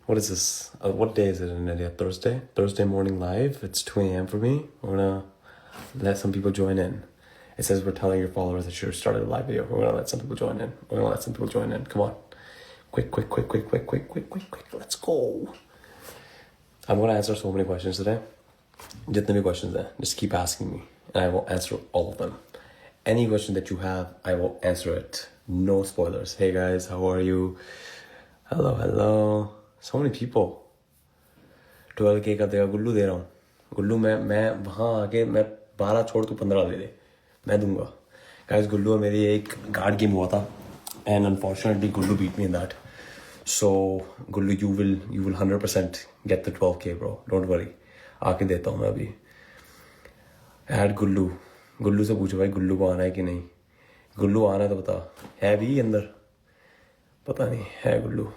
What is this? What day is it in India? Thursday? Thursday morning live. It's 2 a.m. for me. We're gonna let some people join in. It says we're telling your followers that you started a live video. We're gonna let some people join in. Come on. Quick. Let's go. I'm gonna answer so many questions today. Jitne bhi questions hai, just keep asking me and I will answer all of them. Any question that you have, I will answer it. No spoilers. Hey guys, how are you? Hello. So many people. 12K का देगा गुल्लू दे रहा हूँ. गुल्लू मैं वहाँ आके मैं 12 छोड़ तू 15 दे दे. मैं दूंगा. Guys, गुल्लू और मेरी एक कार्ड गेम हुआ था. And unfortunately, Gullu beat me in that. So, Gullu, you will 100% get the 12K, bro. Don't worry. आके देता हूँ मैं अभी. Add गुल्लू. गुल्लू से पूछो भाई गुल्लू को आना है कि नहीं. गुल्लू आना है तो बता. है भी अंदर. पता नहीं है गुल्लू.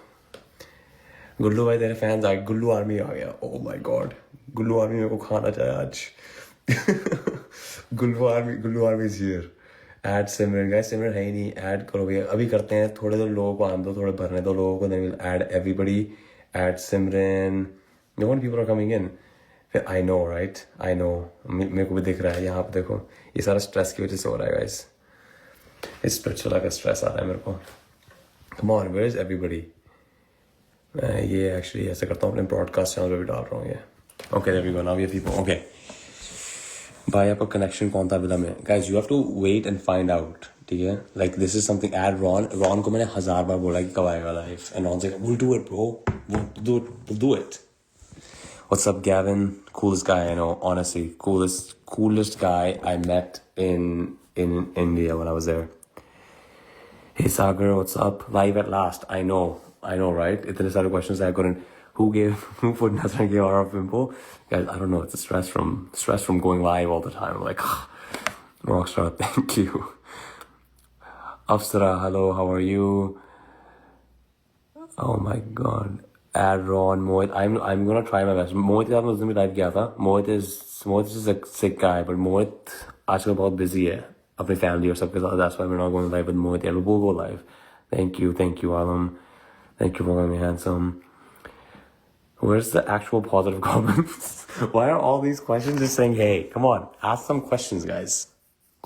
गुल्लू भाई तेरे फैंस आ गए. गुल्लू आर्मी आ गया. Oh my god. Gullu army मेरे को खाना चाहिए आज. Gullu army is here. Add Simran. Guys Simran है ही नहीं. ऐड करो भैया. अभी करते हैं. थोड़े तो लोगों को आने दो. थोड़े भरने दो लोगों को. Then we'll add everybody. Add Simran. No one people are coming in. I know, right? I know. मेरे को भी दिख रहा है. यहाँ पे देखो. ये सारा स्ट्रेस की वजह से हो रहा है guys. इस स्पिरिचुअल का स्ट्रेस आ रहा है मेरे को. Come on, where is everybody? मैं ये एक्चुअली ऐसा करता हूँ अपने ब्रॉडकास्ट चैनल पे भी डाल रहा हूँ ये. Okay, there we go. Now we have people. Okay. भाई आपका कनेक्शन कौन था विला में? Guys, you have to wait and find out. ठीक है? Like this is something. Add Ron. Ron को मैंने 1000 बार बोला कि कब आएगा live. And Ron's like, we'll do it, bro. We'll do it. What's up, Gavin? Coolest guy I know. Honestly, coolest guy I met in India when I was there. Hey Sagar, what's up? Live at last. I know, right? Itne sare questions I couldn't. Who put Nazran gave our pimple? Guys, I don't know. It's a stress from going live all the time. I'm like, Rockstar, thank you. Afsara, hello, how are you? Oh my god. Add Ron, Mohit. I'm gonna try my best. Mohit के साथ मैं उस दिन भी live किया था. Mohit is a sick guy, but Mohit आजकल बहुत busy है अपनी family और सबके साथ. That's why we're not going live with Mohit. Yeah, we'll go live. Thank you, Alam. Thank you for calling me handsome. Where's the actual positive comments? Why are all these questions just saying, hey, come on, ask some questions, guys.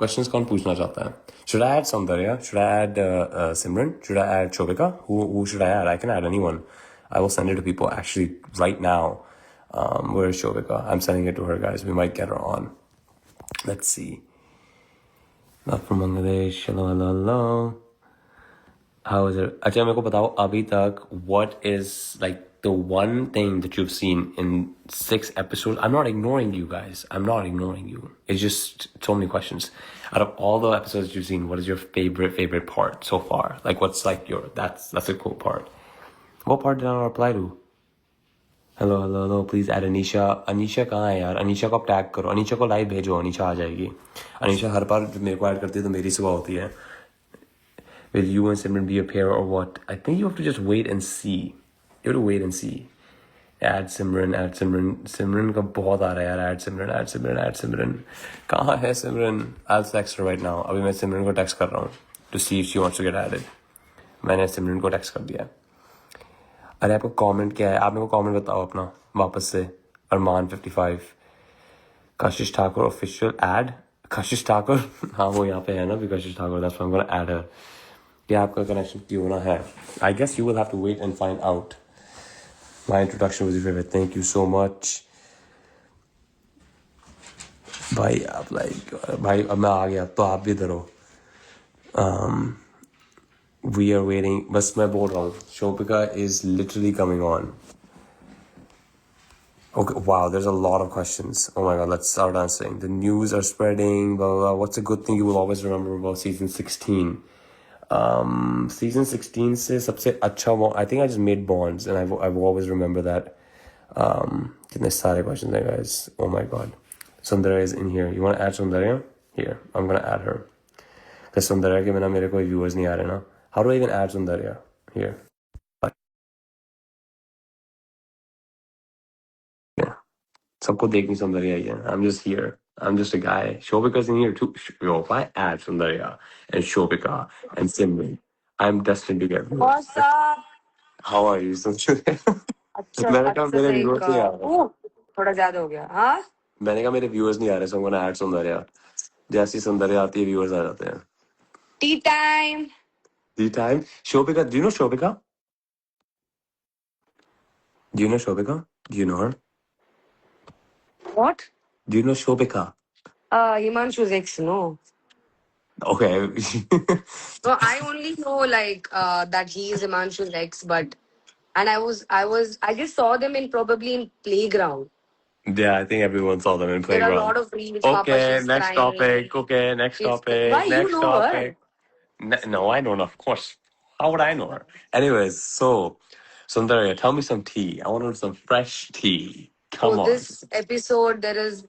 Questions कौन पूछना चाहता है? Should I add Saundarya? Should I add Simran? Should I add Chobika? Who should I add? I can add anyone. I will send it to people actually right now. Where is Chobika? I'm sending it to her, guys. We might get her on. Let's see. Not from Bangladesh. Hello. How is it? अच्छा मेरे को बताओ अभी तक what is like the one thing that you've seen in 6 episodes? I'm not ignoring you guys. I'm not ignoring you. It's just so many questions. Out of all the episodes you've seen, what is your favorite part so far? Like what's like your that's a cool part. What part did I not reply to? Hello. Please add Anisha. Anisha कहाँ है यार? Anisha को आप tag करो. Anisha को live भेजो. Anisha आ जाएगी. Anisha हर बार जब मेरे को ऐड करती है तो मेरी सुबह होती है. Will you and Simran be a pair or what? I think you have to just wait and see. You have to wait and see. Add Simran. Simran का बहुत आ रहा है यार. Add Simran. कहाँ है Simran? I'll text her right now. अभी मैं Simran को text कर रहा हूँ to see if she wants to get added. मैंने Simran को text कर दिया. अरे आपका comment क्या है? आप मेरे को comment बताओ अपना वापस से. Arman 55. Kashish Thakur official add. Kashish Thakur? हाँ वो यहाँ पे है ना भी Kashish Thakur. That's why I'm gonna add her. क्या आपका कनेक्शन क्यों ना है? I guess you will have to wait and find out. My introduction was your favorite. Thank you so much. भाई आप भाई अब मैं आ गया तो आप भी इधर हो. We are waiting. बस मैं बोल रहा हूँ. Shobika is literally coming on. Okay, wow, there's a lot of questions. Oh my god, let's start answering. The news are spreading, blah, blah, blah. What's a good thing you will always remember about season 16? Season 16 से सबसे अच्छा, I think I just made bonds and I will always remember that. कितने सारे questions हैं guys. Oh my god. Sundarya is in here. You want to add Sundarya? Here, I'm gonna add her. Because Sundarya के बिना मेरे कोई viewers नहीं आ रहे ना. How do I even add Sundarya? Here. Yeah. सबको देखनी Sundarya ही है. I'm just here. I'm just a guy. Shobika's in here too. Yo, if I add Sundarya and Shobika and Simran, I'm destined to get. What's up? How are you, Sundarya? मैंने कहा अच्छा मेरे से एक viewers नहीं आ रहे। थोड़ा ज्यादा हो गया हाँ मैंने कहा मेरे viewers नहीं आ रहे, so I'm gonna add Soundarya. जैसी सौंदर्या आती है viewers आ जाते हैं। T time The time, Shobika, do you know Shobika? Do you know Shobika? Do you know her? What Do you know Shobika? Himanshu's ex no Okay. no I only know like that he is Himanshu's ex but and I just saw them in probably in playground. Yeah, I think everyone saw them in There are a playground. lot of reels. Papa, Okay, she's next crying. topic. Okay, next She's why topic. you Next know her? topic. No, I don't know. Of course. How would I know her? Anyways, so Sundarya, tell me some tea. I want some fresh tea. So Come on. this episode there is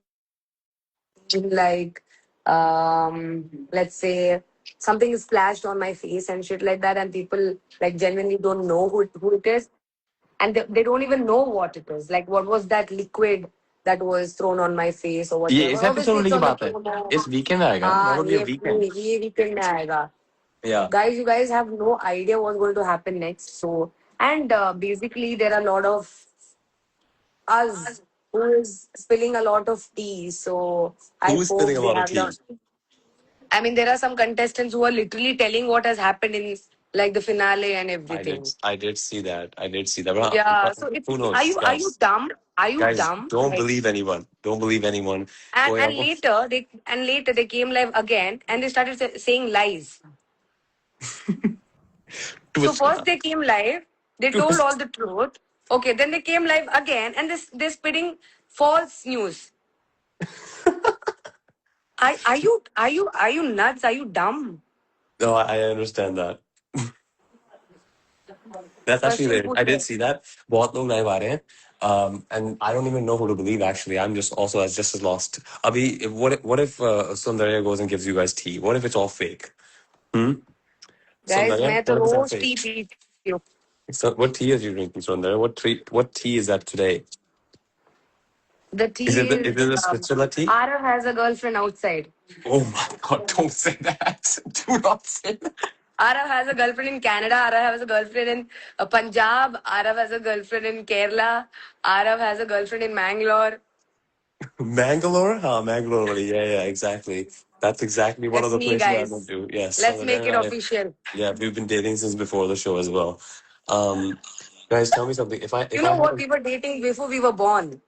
like let's say something is splashed on my face and shit like that and people like genuinely don't know who it is and they don't even know what it is like what was that liquid that was thrown on my face or ये whatever इस obviously episode it's की on the बात है. promo इस weekend आएगा. That would be a ये weekend. ये weekend में आएगा Yeah. guys you guys have no idea what's going to happen next so and basically there are a lot of us who is spilling a lot of tea so I Who is spilling hope a they lot of have tea? not I mean, there are some contestants who are literally telling what has happened in like the finale and everything. I did see that. I did see that. Yeah. But So it's who are knows, you guys? dumb? Are you Guys, dumb? don't Like believe anyone. Don't believe anyone. कोई and आपको later they came live again and they started saying lies. So twist first they came live, they told all twist. the truth. Okay, then they came live again and they're spitting false news. Are you nuts? Are you dumb? No, I understand that. That's actually Question there. I put did है. see that. बहुत लोग live आ रहे हैं. And I don't even know who to believe. Actually, I'm just also as lost. Abhi, what if Sundarya goes and gives you guys tea? What if it's all fake? Guys, Sundarya, मैं तो what if it's all रोज fake? Tea पीती हूँ. So, what tea is you drinking, Sundarya? What tea is that today? The Is tea it is is it a Switzerland tea? Arav has a girlfriend outside. Oh my God! Don't say that. Do not say that. Arav has a girlfriend in Canada. Arav has a girlfriend in Punjab. Arav has a girlfriend in Kerala. Arav has a girlfriend in Mangalore. Mangalore? Mangalore. Buddy. Yeah, exactly. That's exactly one of That's the me, places I went guys. to. Yes, Let's make Sundarya it and I. official. Yeah, we've been dating since before the show as well. Um, guys, tell me something. If I You if I know had what? We were dating before we were born.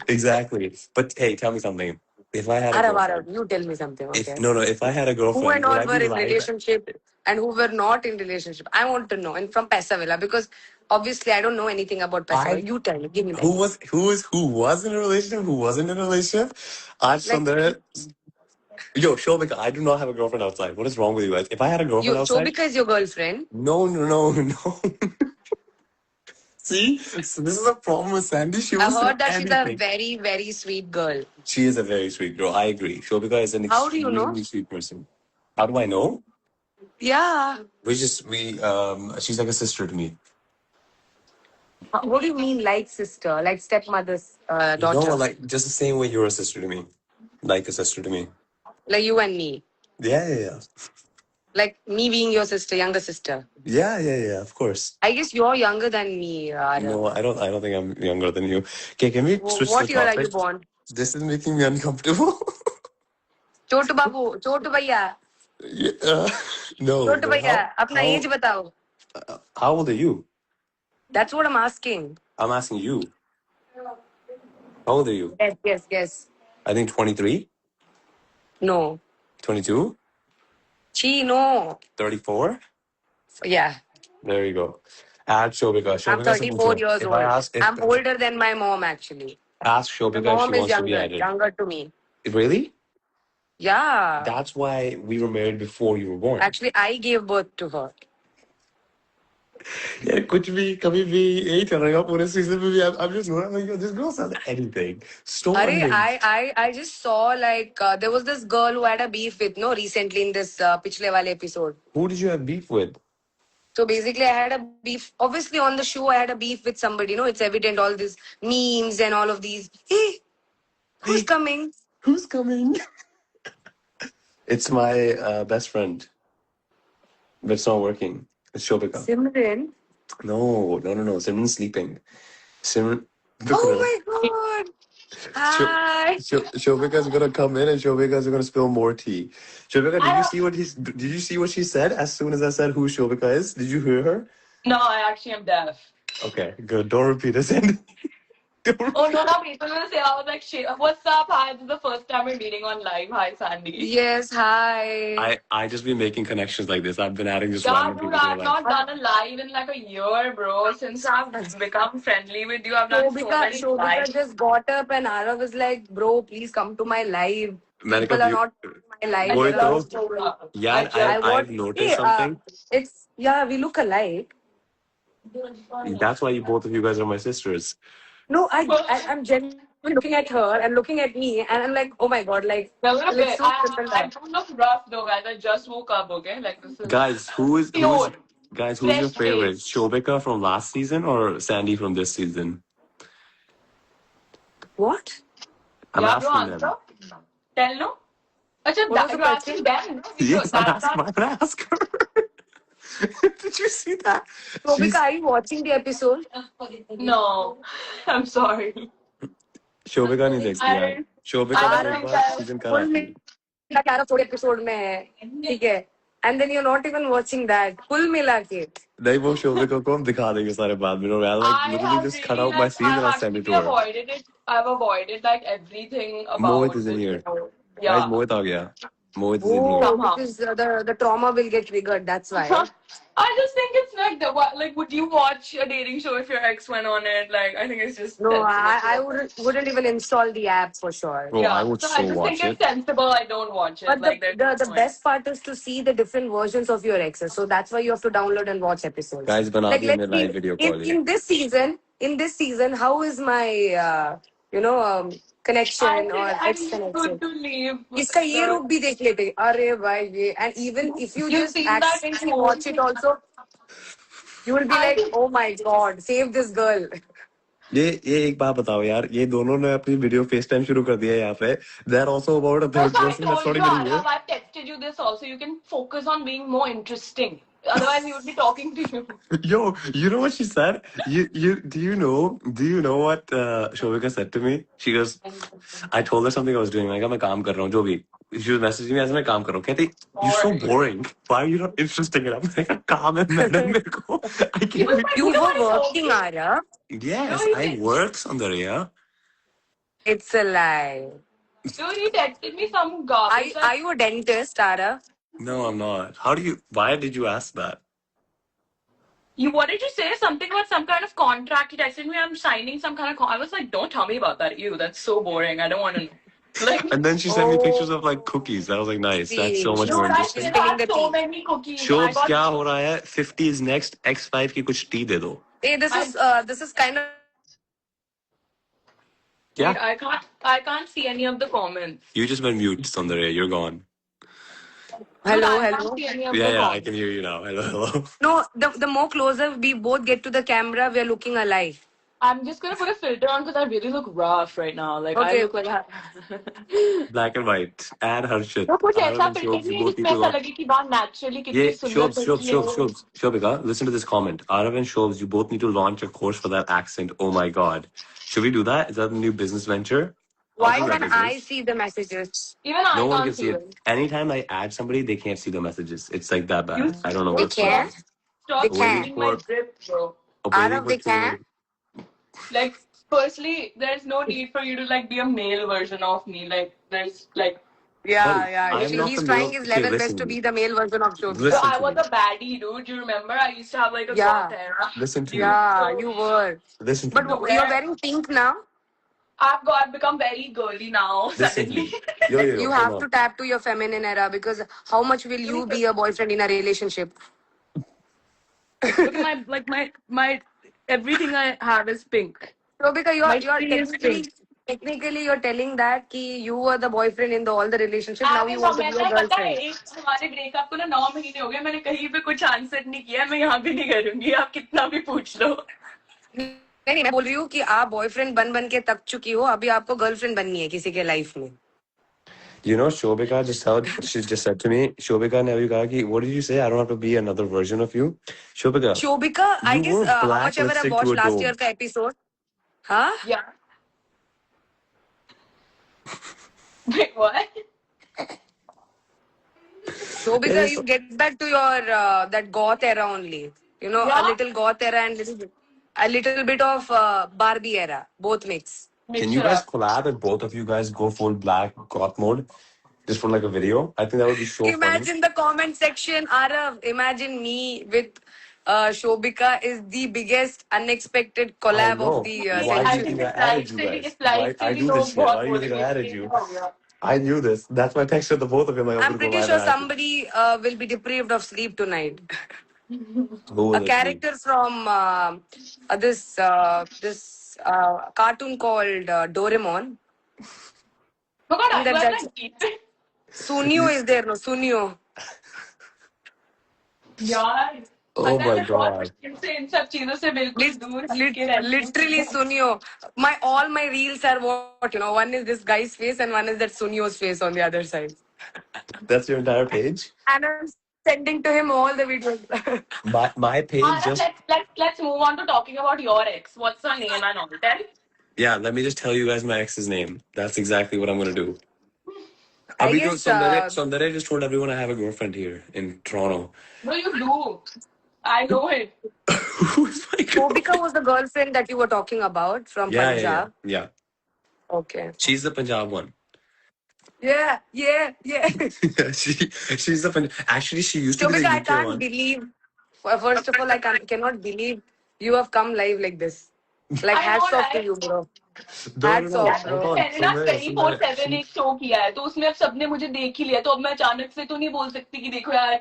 exactly, but hey, tell me something. If I had a Arav, girlfriend, you tell me something, if okay? no no, if I had a Who and girlfriend, would all I were be in live? relationship and who were not in relationship. I want to know. And from Pesavilla, because obviously I don't know anything about Pesavilla. I You tell me. Give me that. who was in a relationship, who wasn't in a relationship? I Like Sundarya. Yo, Shobika, I do not have a girlfriend outside. What is wrong with you guys? If I had a you, girlfriend outside, Chobika is your girlfriend. no, no, no, no. See, so this is a problem with Sandy. She I will say heard that she's a anything. very, very sweet girl. She is a very sweet girl. I agree. Shobika is an How do you know? extremely sweet person. How do I know? Yeah. She's like a sister to me. What do you mean, like sister, like stepmother's No, daughter, like just the same way you're a sister to me, like a sister to me. like you and me, Yeah. like me being your sister, younger sister. Yeah. Of course. I guess you're younger than me, Arav. No, I don't. I don't think I'm younger than you. Okay, can we switch the What year are you topic? born? This is making me uncomfortable. Chotu babu, chotu bhaiya, Yeah, no, chotu but bhaiya, अपना age how बताओ. how old are you? That's what I'm asking. I'm asking you. How old are you? Yes. I think 23, No. 22, Chi, no. 34. Yeah. There you go. Add Shobika. I'm Shobika se 34 pucho. years If I old. ask if I'm older than my mom, actually. ask My Shobika if she mom is wants to be younger, added. younger to me. Really? Yeah. That's why we were married before you were born. Actually, I gave birth to her. Yeah, कुछ भी कभी भी यही चल रहा है पूरे season में भी. I'm just like, yo, this girl says anything. Stole Arey, anything. I just saw like there was this girl who had a beef with no recently in this pichle wale episode. Who did you have beef with? So basically, I had a beef. Obviously, on the show, I had a beef with somebody. No, it's evident. All these memes and all of these. Hey, who's Hey, coming? who's coming? It's my best friend, but it's not working. It's Shobika. Simran. No. Simran's sleeping. Simran. Oh my god. Hi. Shobika's gonna come in and Shobika's gonna spill more tea. Shobika, did you see what she said as soon as I said who Shobika is? Did you hear her? No, I actually am deaf. Okay, good. Don't repeat it. Sandy. Oh no, now people will say, I was like, shit, what's up? Hi, this is the first time we're meeting on live. Hi, Sandy. Yes, hi. I just been making connections like this. I've been adding just Yeah, random dude, people to my I've life. not done a live in like a year, bro. Since I've become friendly with you, I've done so many Shobika lives. just got up and Ara was like, bro, please come to my live. मैंने People कहा are not coming to my live. I वही There are just तो woke up. यार I I've noticed Hey, something. it's, yeah, we look alike. That's why both of you guys are my sisters. No, I'm genuinely looking at her and looking at me, and I'm like, oh my god, like, a little like bit. so I similar. don't look rough though, guys. I just woke up, okay? Like this is Guys, who's pure. who's your Fresh favorite? face. Shobika from last season or Sandy from this season? What? I'm Yeah, bro, asking them. answer. Tell no. Achha, What was the you're asking question? them, no? Yes, I'm That's asking. Why would I ask her? Did you see that? Shobika, are you watching the episode? No, I'm sorry. Shobhika नहीं देखती यार I Shobhika I तो don't एक think bar that. Season का Full आती है Mila के 4 episode में है, ठीक है? And then you're not even watching that. Full मिला के. नहीं वो शोभिका को हम दिखा देंगे सारे बाद में I like I literally have just cut really out my like season I've and send it actually to her. avoided it. I've avoided like everything Mohit about is in this here. show. Guys, Yeah. Mohit आ गया. Mohit is in here. Oh, Somehow. because the trauma will get triggered. That's why. I just think it's like the what like would you watch a dating show if your ex went on it? Like I think it's just No, sensible. I wouldn't even install the app for sure. Bro, I Yeah. would So I so just think watch it's it. sensible I don't watch it. But Like there's no the point. best part is to see the different versions of your exes. So that's why you have to download and watch episodes. Guys, बना Like दिया let's मैं live see video call ये. in this season, how is my connection or I ex think it's good connection? to leave. इसका ये the- रूप भी देख लेते. अरे भाई ये, and even if you You've just seen that in actually watch it also, you will be I like, think oh my god, save this girl. ये एक बात बताओ यार ये दोनों ने अपनी वीडियो फेस टाइम शुरू कर दिया है यहाँ पे. They're also about a third I person that's told not you, even here. Arab, I've texted you this also. You can focus on being more interesting. Otherwise, he would be talking to you. Yo, you know what she said? Do you know what Shobika said to me? She goes, I told her something I was doing. मैं कहा मैं काम कर रहा हूँ जो भी. She was messaging me as मैं काम कर रहा हूँ. कहती, you're so boring. Why are you not interesting enough? मैंने कहा काम है मैडम मेरे को. I He was can't. like, You you know were what I told working, you? Ara. Yes, No, he I didn't. work Sundarya. It's a lie. Dude, he texted me some garbage. Are you a dentist, Ara? No, I'm not. Why did you ask that? What did you say? Something about some kind of contract. He texted me, I'm signing some kind of I was like, don't tell me about that. Ew, that's so boring. I don't want to know. Like, And then she sent me pictures of like cookies. I was like, nice. That's so much Dude, more dude, I interesting. still Spilling have the so tea. many cookies. I Shobs, got क्या हो रहा है? 50 is next. X5 की कुछ tea दे दो. Hey, this is kind of Dude, क्या? I can't see any of the comments. You just went mute, Sundarya. You're gone. Dude, hello, I can't hello. see any of the Yeah, I comments. can hear you now. Hello. No, the more closer we both get to the camera, we're looking alike. I'm just gonna put a filter on because I really look rough right now. Like I Okay. look like Black and white. And Harshit. वो कुछ Arav ऐसा and filter Shobs, you नहीं है both need जिसमें to ऐसा launch. लगे कि वाह naturally कितनी Yeah, सुंदर लड़की है Shobs. Shobika, listen to this comment. Arav and Shobs, you both need to launch a course for that accent. Oh my god. Should we do that? Is that a new business venture? I'll Why do that can I business. see the messages? Even I No one can can't see it. Anytime I add somebody, they can't see the messages. It's like that You bad. I don't know They what's going on. can. Stop They can. stealing my grip, bro. Arav, they can. Like, firstly, there's no need for you to like be a male version of me. Like, there's like, Yeah, Buddy, yeah. I'm not He's the trying male- his Okay, level listen best to to me. be the male version of Shobika. Listen I to was me. a baddie, dude. Do you remember? I used to have like a Yeah. goth era. Listen to me. Yeah, you were. Listen to But me. you're wearing pink now. I've become very girly now. Listen to Suddenly. me. Yo, You come have on. to tap to your feminine era because how much will you be a boyfriend in a relationship? Look at my everything I have is pink. Shobika, My you're tree is technically you're telling that कि you were the boyfriend in all the relationship. Now you want to be a पता है girlfriend. एक हमारे breakup को ना 9 महीने हो गए मैंने कहीं पे कुछ आंसर नहीं किया मैं यहाँ भी नहीं करूंगी आप कितना भी पूछ लो नहीं मैं बोल रही हूँ कि आप बॉयफ्रेंड बन के तक चुकी हो अभी आपको गर्लफ्रेंड बननी है किसी के लाइफ में. You know, Shobika she just said to me, Shobika ne abhi kaha ki, what did you say? I don't have to be another version of you. Shobika, Shobika, I you guess wore how black much ever I lipstick to watched a last year dome. ka episode. Huh? Yeah. Wait, what? Shobika, you get back to your that goth era only. You know, a Yeah. little goth era and a little bit of Barbie era. Both mix. Can Mix you it guys up. collab and both of you guys go full black goth mode? Just for like a video? I think that would be so funny. Imagine the comment section, Arav. Imagine me with Shobika is the biggest unexpected I collab of know. the Why do I you century. think think I added you इस guys? Life Why से I भी do this लोग shit? बहुत Why do you think I added motivated you? हो गया. I knew this. That's why I texted the both of you. I'm like, I'm I'm gonna go pretty live sure and add you. somebody will be deprived of sleep tonight. Who A will it be? character from this cartoon called Doraemon. Oh my I think God, you are that's like deep. Sunio is there, no Sunio. यार Oh पता है my मैं बहुत god. मुश्किल से इन सब चीजों से बिल्कुल दूर हट के रहती Literally हूँ. Sunio. My all my reels are what you know. One is this guy's face and one is that Sunio's face on the other side. That's your entire page? And I'm sending to him all the videos. My page Anand, just let's move on to talking about your ex. What's her name and all? Tell. yeah, let me just tell you guys my ex's name. That's exactly what I'm gonna do. I Abhi to guess Sundare just told everyone I have a girlfriend here in Toronto. No, you do. I know it. Who's my Shobika girlfriend? was the girlfriend that you were talking about from Yeah. Punjab. Yeah. Okay. She's the Punjab one. Yeah. She's the actually she used to be the Shobika, I UK can't one. believe. First of all, cannot believe you have come live like this. Like I know, hats off to right? you, bro. No, Hats no. off, यार Hold bro. on. मैंने ना Sundare. 24/7 एक show किया है तो उसमें अब सबने मुझे देख ही लिया तो अब मैं अचानक से तो नहीं बोल सकती कि देखो यार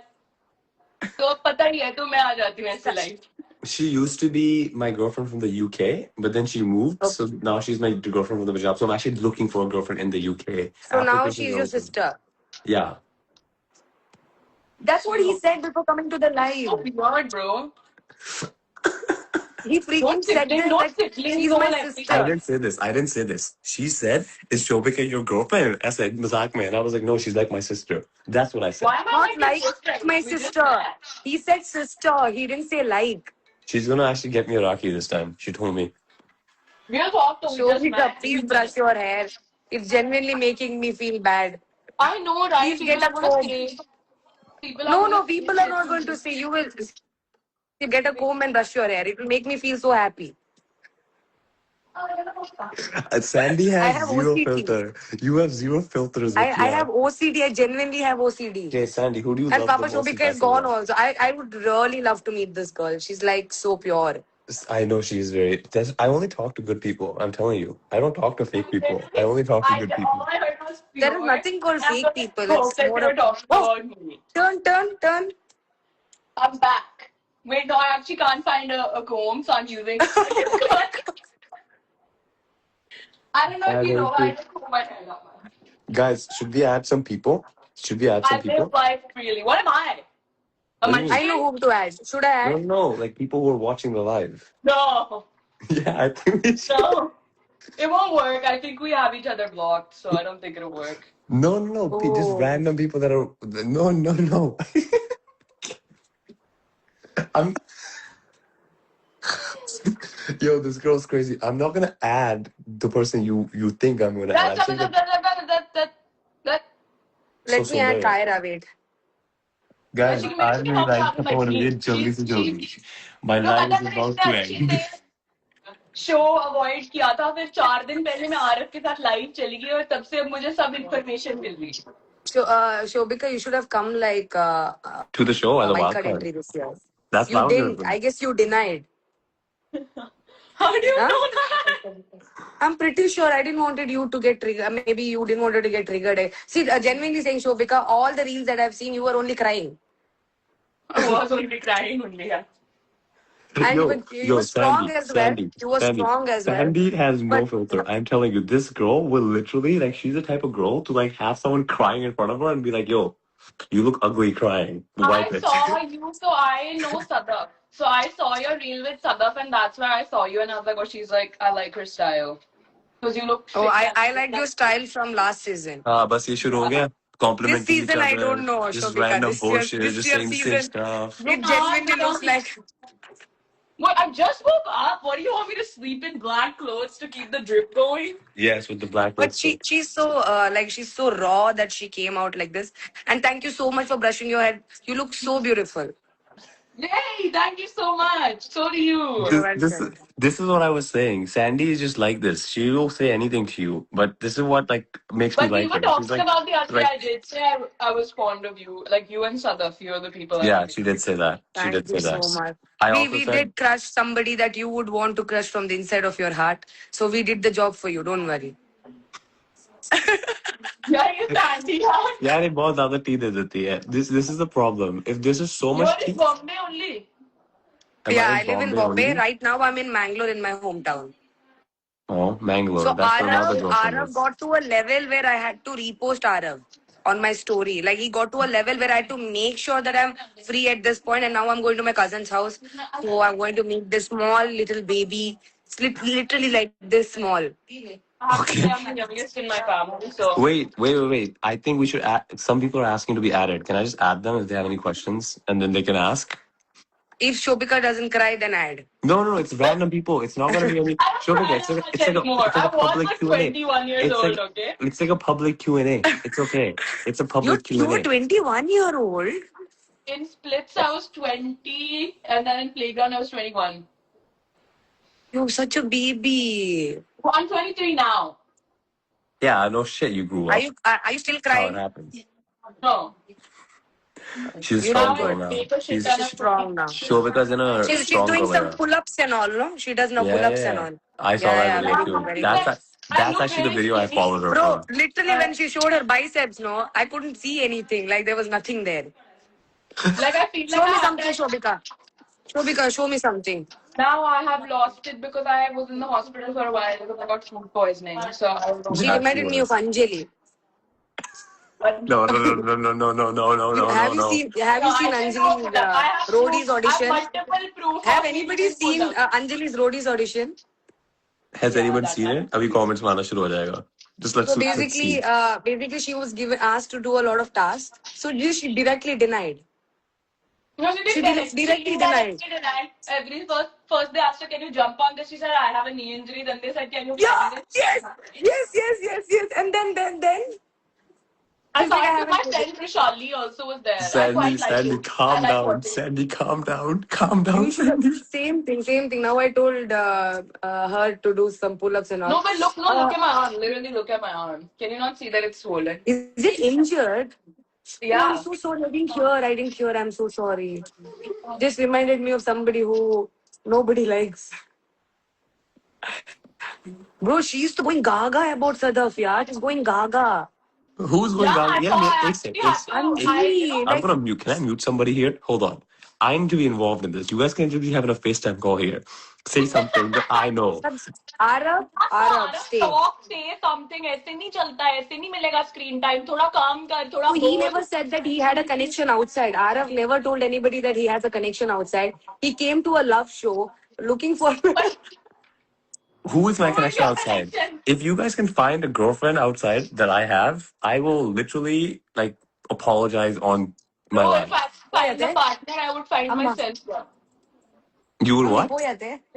तो अब पता ही है तो मैं आ जाती हूँ ऐसे live. She used to be my girlfriend from the UK, but then she moved, so Okay. now she's my girlfriend from the Punjab. So I'm actually looking for a girlfriend in the UK. So now Applications she's are your open. sister. Yeah. That's what he said before coming to the So live. weird, bro. He freaking said this No like siblings she's my role I sister. everything. didn't say this. She said, "Is Shobika your girlfriend?" I said, "Mazak man." I was like, "No, she's like my sister." That's what I said. Why am I Not like your like sister? my We just sister. met. He said sister. He didn't say like. She's gonna actually get me a Rocky this time. She told me. We'll talk to we just Shobika, met. please brush your hair. It's genuinely making me feel bad. I know, right? Please People get are a gonna comb. say. People are No, gonna say people are shit not to going to me. see. You will get a comb and brush your hair. It will make me feel so happy. Sandy I has have zero OCD. filter. You have zero filters with I you. have OCD. I genuinely have OCD. Okay, Sandy, who do you And love the Papa most in Shobika is passing gone life? also. I would really love to meet this girl. She's like so pure. I know she's very. I only talk to good people. I'm telling you. I don't talk to fake people. I only talk to good people. All I heard was There is pure. nothing called And I fake was like, people. hope It's that more they were of talking oh, about me. turn. I'm back. Wait, no, I actually can't find a comb, so I'm using. I don't know if you know, but I just comb my hair that much. Guys, should we add some people? Should we add some I live people? life really. What am I? A What do you mean? I know munchkin? whom to add. Should I add? No, like people who are watching the live. No, Yeah, I think we should. no. It won't work. I think we have each other blocked, so I don't think it'll work. No. Just Oh. random people that are. No. I'm. Yo, this girl's crazy. I'm not gonna add the person you think I'm gonna add. I'm saying That. Let me add Sundar. Kyra. Wait. Guys, She आज can मेरी help me life out with खत्म my होने वाली है dream. जल्दी से जल्दी. My No, life पता is है about इतने to अच्छे end. से शो अवॉइड किया था फिर 4 दिन पहले मैं आरफ के साथ लाइव चली गई और तब से अब मुझे सब इंफॉर्मेशन मिल रही है. So, Shobika, you should have come like To the show as a wild wild card card. entry this year. That's what I You was gonna didn't. do. I guess you denied. How do you Huh? know that? I'm pretty sure I didn't wanted you to get triggered. Maybe you didn't wanted to get triggered. See, genuinely saying, Shobika, all the reels that I've seen, you were only crying. I was only crying only. Yeah. And you were strong as well. You were strong as well. Sandy has no But filter. I'm telling you, this girl will literally like. She's the type of girl to like have someone crying in front of her and be like, "Yo, you look ugly crying. Wipe I it." saw you, so I know Sadaf. So I saw your reel with Sadaf, and that's where I saw you, and I was like, oh, she's like, I like her style. because you look. Oh, fit I and- like your style from last season. बस ये शुरू हो गया. This Complimenting each season, I other. don't know, Just Shobika. random This year bullshit. Just saying the same season, stuff. it genuinely looks like. What? I just woke up. What do you want me to sleep in black clothes to keep the drip going? Yes, with the black But lipstick. she's so she's so raw that she came out like this. And thank you so much for brushing your head. You look so beautiful. Yay! Thank you so much. So do you. You're This welcome. this is what I was saying. Sandy is just like this. She will say anything to you, but this is what like makes me But we like were her. She's talking like, about the other day. like I did say I was fond of you. Like you and Sadaf, you're the people. I yeah, wanted she to did say that. She Thank did you say so that. much. I We also said did crush somebody that you would want to crush from the inside of your heart. So we did the job for you. Don't worry. Yeah, you Sandy. यार ये बहुत ज्यादा tea दे देती है. This is the problem. If this is so much You're tea, in Bombay only. am Yeah, I I live in Bombay Bombay. only? Right now, I'm in Mangalore in my hometown. Oh, Mangalore. So That's where another girlfriend Arav is. got to a level where I had to repost Arav on my story. Like he got to a level where I had to make sure that I'm free at this point. And now I'm going to my cousin's house. So I'm going to meet this small little baby. It's literally like this small. I have to Okay. say I'm the youngest in my family, so. Wait. I think we should add. Some people are asking to be added. Can I just add them if they have any questions, and then they can ask? If Shobika doesn't cry, then add. No. It's random people. It's not gonna be any. I don't Shobika, cry it's that like much it's like a anymore. it's like a I was public like Q&A. 21 years It's old, like okay? it's like a public Q&A. It's okay. It's a public You were Q&A. 21-year-old. In splits, I was 20, and then in playground, I was 21. You're such a baby. I'm 23 now. Yeah, no shit. You grew up. Are you still That's how it crying? happens. No. She's a You strong look girl good. now. Make a shit She's ton of Strong now. Shobika's in a She's strong doing girl some era. pull-ups and all, no? She does no Yeah, pull-ups yeah, and yeah. all. I saw Yeah, that yeah, video very too. good, very Like, good. That's look actually the really video I skinny. followed her Bro, from. literally when she showed her biceps, no, I couldn't see anything. Like there was nothing there. Like, I feel like Show me I have something, that. Shobika. Shobika, show me something. Now I have lost it because I was in the hospital for a while because I got food poisoning. So I don't know. She That's reminded me of yours. Anjali. But No. Have you seen I can go for Anjali's that. I have roadies proof. I have audition? multiple proof. Have of anybody being seen pulled up. Anjali's roadies audition? Has Yeah, anyone that seen one. it? Abhi comments में आना शुरू हो जाएगा. Just let's So see. basically she was asked to do a lot of tasks. So she directly denied. No, she She didn't directly denied. denied. First they asked her, can you jump on this? She said, I have a knee injury. Then they said, can you Yeah, carry this? yes. And then. I She's saw like, I it with my haven't- friend Rishali also was there. I quite like Sandy, it. calm I like down. watching it. Sandy, calm down. Calm down, You should have- Sandy. same thing. Now I told her to do some pull-ups and all. No, but look at my arm. Literally look at my arm. Can you not see that it's swollen? Is it injured? Oh, Yeah. I'm so sorry. I didn't hear. I'm so sorry. Just reminded me of somebody who nobody likes. Bro, she used to going gaga about Sadaf, yeah. She's going gaga. Who's going Yeah, on? I Yeah, saw. I एक actually sec. had to. Anjali, I'm like, gonna mute. Can I mute somebody here? Hold on. I'm to be involved in this. You guys can just be having a FaceTime call here. Say something that I know. Arab, stay. Talk, say something. ऐसे नहीं चलता है. ऐसे नहीं मिलेगा screen time. थोड़ा काम कर. थोड़ा So he never said that he had a connection outside. Arav never told anybody that he has a connection outside. He came to a love show looking for. Who is my Who is connection your outside? connection? If you guys can find a girlfriend outside that I have, I will literally like apologize on my No, life. if I find a partner, I would find Amma. myself. You will what? Ho jate.